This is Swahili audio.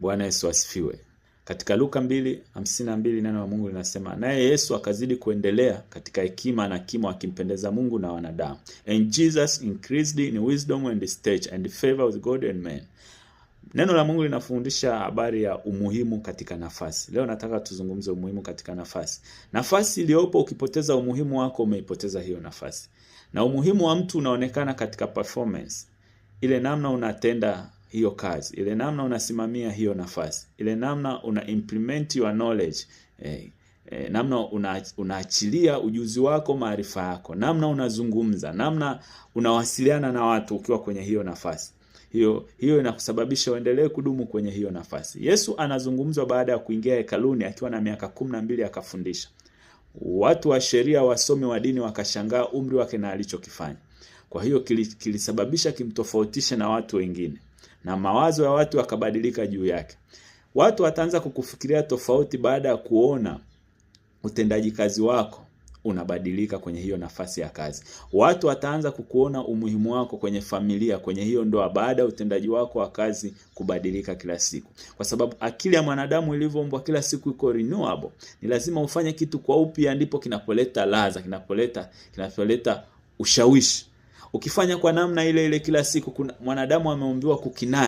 Bwana Yesu asifiwe. Katika Luka 2:52 neno la Mungu linasema, naye Yesu akazidi kuendelea katika hekima na kimo akimpendeza Mungu na wanadamu. And Jesus increased in wisdom and stature and favor with God and men. Neno la Mungu linafundisha habari ya umuhimu katika nafasi. Leo nataka tuzungumze umuhimu katika nafasi. Nafasi iliyopo, ukipoteza umuhimu wako umeipoteza hiyo nafasi. Na umuhimu wa mtu unaonekana katika performance. Ile namna unatenda hiyo kazi, ile namna unasimamia hiyo nafasi, ile namna una implement your knowledge, namna unaachilia ujuzi wako, maarifa yako, namna unazungumza, namna unawasiliana na watu ukiwa kwenye hiyo nafasi. Hiyo inakusababisha uendelee kudumu kwenye hiyo nafasi. Yesu anazungumzwa baada ya kuingia hekaluni akiwa na miaka 12 akafundisha. Watu wa sheria, wasomi wa dini wakashangaa umri wake na alichokifanya. Kwa hiyo kilisababisha kimtofautishe na watu wengine. Na mawazo ya watu yakabadilika juu yake. Watu wataanza kukufikiria tofauti baada ya kuona utendaji kazi wako unabadilika kwenye hiyo nafasi ya kazi. Watu wataanza kukuona umuhimu wako kwenye familia, kwenye hiyo ndoa, baada ya utendaji wako wa kazi kubadilika kila siku. Kwa sababu akili ya mwanadamu ilivyoumbwa kila siku iko renewable. Ni lazima ufanye kitu kwa upya, ndipo kinapoleta ladha, kinapoleta ushawishi. Ukifanya kwa namna ile ile kila siku, mwanadamu ameumbiwa kukinai.